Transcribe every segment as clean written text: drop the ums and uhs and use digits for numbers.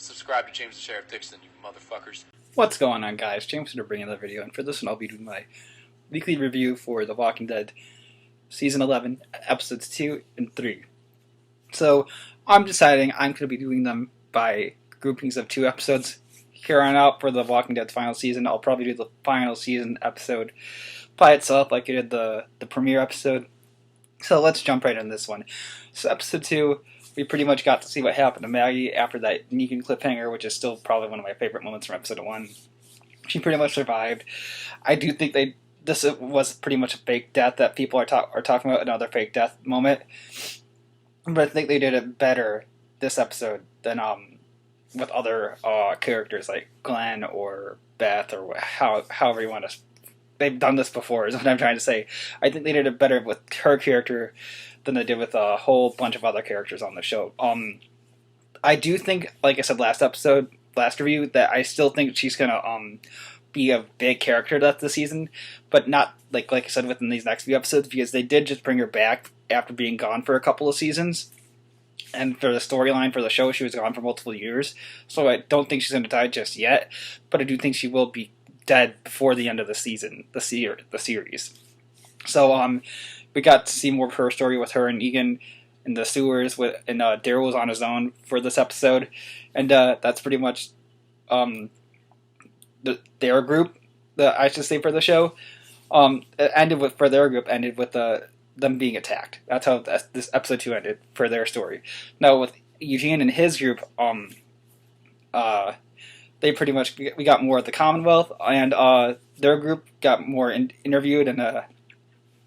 Subscribe to James the Sheriff Dixon, you motherfuckers. What's going on, guys? James here to bring another video, and for this one I'll be doing my weekly review for The Walking Dead Season 11, Episodes 2 and 3. So, I'm deciding I'm going to be doing them by groupings of 2 episodes. Here on out for The Walking Dead's final season, I'll probably do the final season episode by itself like I did the premiere episode. So let's jump right into this one. So episode 2, we pretty much got to see what happened to Maggie after that Negan cliffhanger, which is still probably one of my favorite moments from episode 1. She pretty much survived. I do think this was pretty much a fake death that people are talking about, another fake death moment. But I think they did it better this episode than with other characters like Glenn or Beth or however you want to. They've done this before, is what I'm trying to say. I think they did it better with her character than they did with a whole bunch of other characters on the show. I do think, like I said last review, that I still think she's gonna be a big character this season, but not like I said within these next few episodes, because they did just bring her back after being gone for a couple of seasons. And for the storyline for the show, she was gone for multiple years, so I don't think she's going to die just yet, but I do think she will be dead before the end of the season, the series. So we got to see more of her story with her and Negan in the sewers, and Daryl was on his own for this episode, and that's pretty much their group, I should say, for the show. It ended with them being attacked. That's how this episode 2 ended for their story. Now with Eugene and his group, they pretty much, we got more of the Commonwealth, and their group got more interviewed, and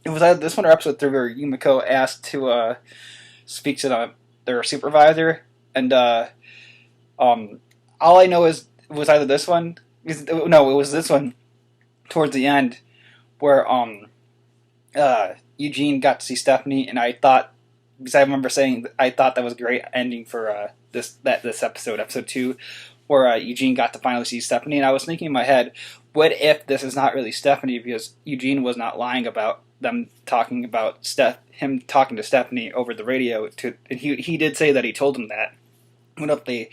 it was either this one or episode 3 where Yumiko asked to speak to their supervisor, and all I know is it was either this one. No, it was this one towards the end where Eugene got to see Stephanie, and I thought, because I remember saying I thought that was a great ending for this episode 2, where Eugene got to finally see Stephanie, and I was thinking in my head, what if this is not really Stephanie, because Eugene was not lying about them talking about him talking to Stephanie over the radio, and he did say that he told him that. What if they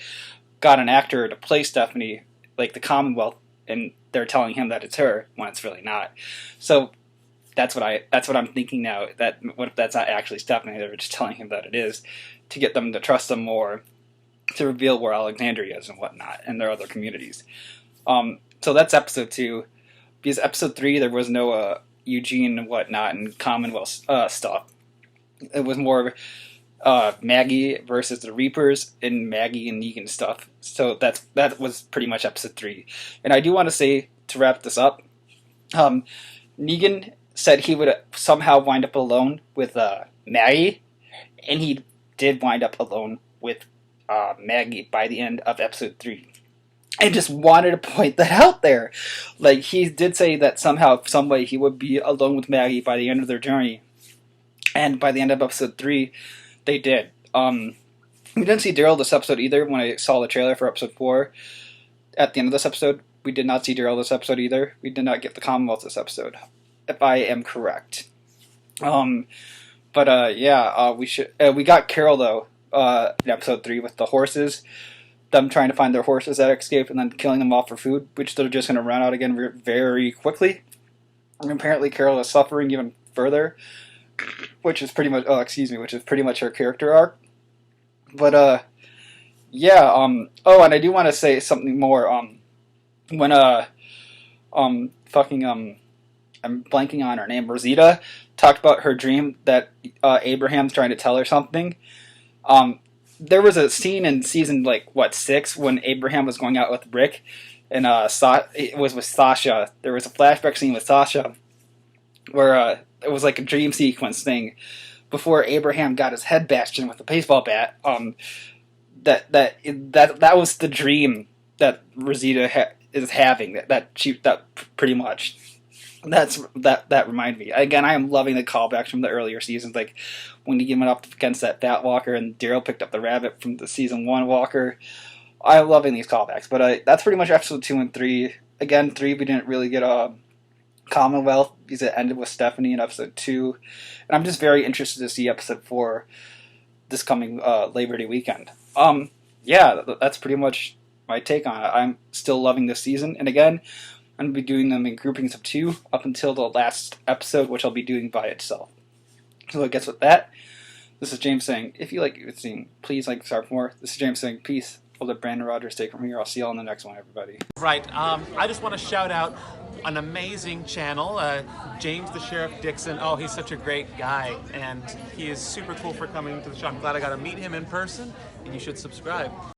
got an actor to play Stephanie, like the Commonwealth, and they're telling him that it's her when it's really not? So that's what I'm thinking now. That what if that's not actually Stephanie? They're just telling him that it is, to get them to trust them more, to reveal where Alexandria is and whatnot, and their other communities. So that's episode 2. Because episode 3 there was no Eugene and whatnot and Commonwealth stuff. It was more Maggie versus the Reapers and Maggie and Negan stuff. So that was pretty much episode 3. And I do want to say, to wrap this up, Negan said he would somehow wind up alone with Maggie, and he did wind up alone with Maggie by the end of episode 3. I just wanted to point that out there. Like, he did say that somehow, some way, he would be alone with Maggie by the end of their journey. And by the end of episode 3, they did. We didn't see Daryl this episode either. When I saw the trailer for episode 4, at the end of this episode, we did not see Daryl this episode either. We did not get the Commonwealth this episode, if I am correct. We got Carol, though, in episode 3 with the horses. Them trying to find their horses that escaped and then killing them off for food, which they're just going to run out again very quickly. And apparently Carol is suffering even further, which is pretty much her character arc. But and I do want to say something more. When I'm blanking on her name, Rosita talked about her dream that Abraham's trying to tell her something. There was a scene in season 6 when Abraham was going out with Rick, and it was with Sasha. There was a flashback scene with Sasha where it was like a dream sequence thing before Abraham got his head bashed in with a baseball bat. That was the dream that Rosita is having. That pretty much. That reminded me. Again, I am loving the callbacks from the earlier seasons, like when he went up against that Fat Walker and Daryl picked up the rabbit from the season 1 Walker. I'm loving these callbacks, but that's pretty much episode 2 and 3. Again, 3 we didn't really get Commonwealth because it ended with Stephanie in episode 2, and I'm just very interested to see episode 4 this coming Labor Day weekend. yeah, that's pretty much my take on it. I'm still loving this season, and again, I'm going to be doing them in groupings of 2 up until the last episode, which I'll be doing by itself. So I guess with that, this is James saying, if you like what scene, please like subscribe for more. This is James saying, peace. I'll let Brandon Rogers take from here. I'll see you all in the next one, everybody. Right. I just want to shout out an amazing channel, James the Sheriff Dixon. Oh, he's such a great guy, and he is super cool for coming to the show. I'm glad I got to meet him in person, and you should subscribe.